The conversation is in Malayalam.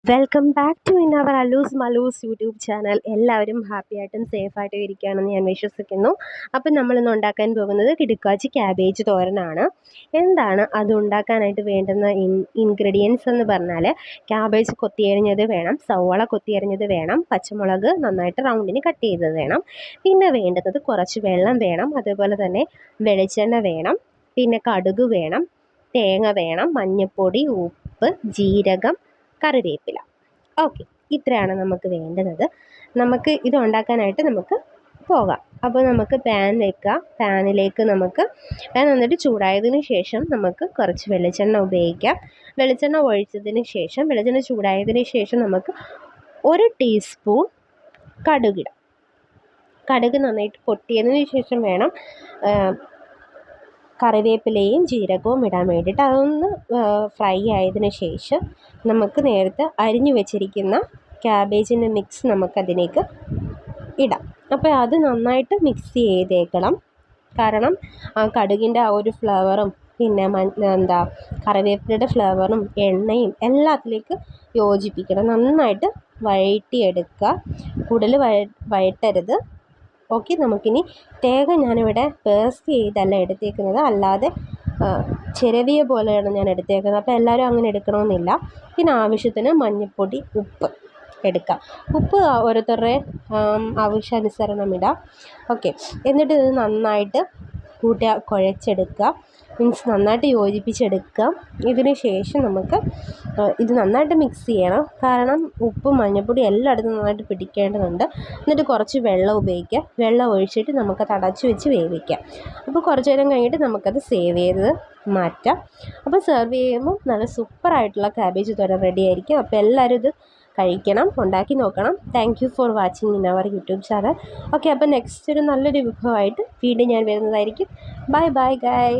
Welcome back to in our അലൂസ് മലൂസ് യൂട്യൂബ് ചാനൽ. എല്ലാവരും ഹാപ്പി ആയിട്ടും സേഫ് ആയിട്ടും ഇരിക്കുകയാണെന്ന് ഞാൻ വിശ്വസിക്കുന്നു. അപ്പം നമ്മളിന്ന് ഉണ്ടാക്കാൻ പോകുന്നത് കിടുക്കാച്ചി ക്യാബേജ് തോരനാണ്. എന്താണ് അത് ഉണ്ടാക്കാനായിട്ട് വേണ്ടുന്ന ഇൻഗ്രീഡിയൻസ് എന്ന് പറഞ്ഞാൽ, ക്യാബേജ് കൊത്തിയരിഞ്ഞത് വേണം, സവോള കൊത്തിയരിഞ്ഞത് വേണം, പച്ചമുളക് നന്നായിട്ട് റൗണ്ടിന് കട്ട് ചെയ്തത് വേണം. പിന്നെ വേണ്ടുന്നത് കുറച്ച് വെള്ളം വേണം, അതുപോലെ തന്നെ വെളിച്ചെണ്ണ വേണം, പിന്നെ കടുക് വേണം, തേങ്ങ വേണം, മഞ്ഞൾപ്പൊടി, ഉപ്പ്, ജീരകം, കറിവേപ്പില. ഓക്കെ, ഇത്രയാണ് നമുക്ക് വേണ്ടുന്നത്. നമുക്ക് ഇത് ഉണ്ടാക്കാനായിട്ട് നമുക്ക് പോകാം. അപ്പോൾ നമുക്ക് പാൻ വെക്കാം. പാനിലേക്ക് നമുക്ക് പാൻ നന്നായിട്ട് ചൂടായതിന് ശേഷം നമുക്ക് കുറച്ച് വെളിച്ചെണ്ണ ഉപയോഗിക്കാം. വെളിച്ചെണ്ണ ഒഴിച്ചതിന് ശേഷം, വെളിച്ചെണ്ണ ചൂടായതിന് ശേഷം നമുക്ക് 1 ടീസ്പൂൺ കടുകിടാം. കടുക് നന്നായിട്ട് പൊട്ടിയതിന് ശേഷം വേണം കറിവേപ്പിലയും ജീരകവും ഇടാൻ വേണ്ടിയിട്ട്. അതൊന്ന് ഫ്രൈ ആയതിന് ശേഷം നമുക്ക് നേരത്തെ അരിഞ്ഞു വെച്ചിരിക്കുന്ന ക്യാബേജിൻ്റെ മിക്സ് നമുക്കതിലേക്ക് ഇടാം. അപ്പോൾ അത് നന്നായിട്ട് മിക്സ് ചെയ്തേക്കണം. കാരണം കടുകിൻ്റെ ആ ഒരു ഫ്ലേവറും പിന്നെ കറിവേപ്പിലയുടെ ഫ്ലേവറും എണ്ണയും എല്ലാത്തിലേക്ക് യോജിപ്പിക്കണം. നന്നായിട്ട് വഴറ്റിയെടുക്കുക. കൂടുതൽ വഴറ്റരുത്. ഓക്കെ, നമുക്കിനി തേങ്ങ ഞാനിവിടെ പേസ്റ്റ് ചെയ്തല്ല എടുത്തേക്കുന്നത്, അല്ലാതെ ചിരവിയ പോലെയാണ് ഞാൻ എടുത്തേക്കുന്നത്. അപ്പോൾ എല്ലാവരും അങ്ങനെ എടുക്കണമെന്നില്ല. പിന്നെ ആവശ്യത്തിന് മഞ്ഞൾപ്പൊടി, ഉപ്പ് എടുക്കാം. ഉപ്പ് ഓരോരുത്തരുടെ ആവശ്യാനുസരണം ഇടാം. ഓക്കെ, എന്നിട്ട് ഇത് നന്നായിട്ട് കുഴച്ചെടുക്കുക. മീൻസ് നന്നായിട്ട് യോജിപ്പിച്ചെടുക്കുക. ഇതിന് ശേഷം നമുക്ക് ഇത് നന്നായിട്ട് മിക്സ് ചെയ്യണം. കാരണം ഉപ്പും മഞ്ഞൾപ്പൊടി എല്ലായിടത്തും നന്നായിട്ട് പിടിക്കേണ്ടതുണ്ട്. എന്നിട്ട് കുറച്ച് വെള്ളം ഉപയോഗിക്കുക. വെള്ളം ഒഴിച്ചിട്ട് നമുക്കത് അടച്ചു വെച്ച് വേവിക്കാം. അപ്പോൾ കുറച്ച് നേരം കഴിഞ്ഞിട്ട് നമുക്കത് സേവ് ചെയ്ത് മാറ്റാം. അപ്പോൾ സെർവ് ചെയ്യുമ്പോൾ നല്ല സൂപ്പറായിട്ടുള്ള ക്യാബേജ് തോരൻ റെഡി ആയിരിക്കും. അപ്പോൾ എല്ലാവരും ഇത് കഴിക്കണം, ഉണ്ടാക്കി നോക്കണം. Thank you for watching in our YouTube channel. Okay, അപ്പോൾ നെക്സ്റ്റ് ഒരു നല്ലൊരു വിഭവമായിട്ട് വീണ്ടും ഞാൻ വരുന്നതായിരിക്കും. Bye bye guys.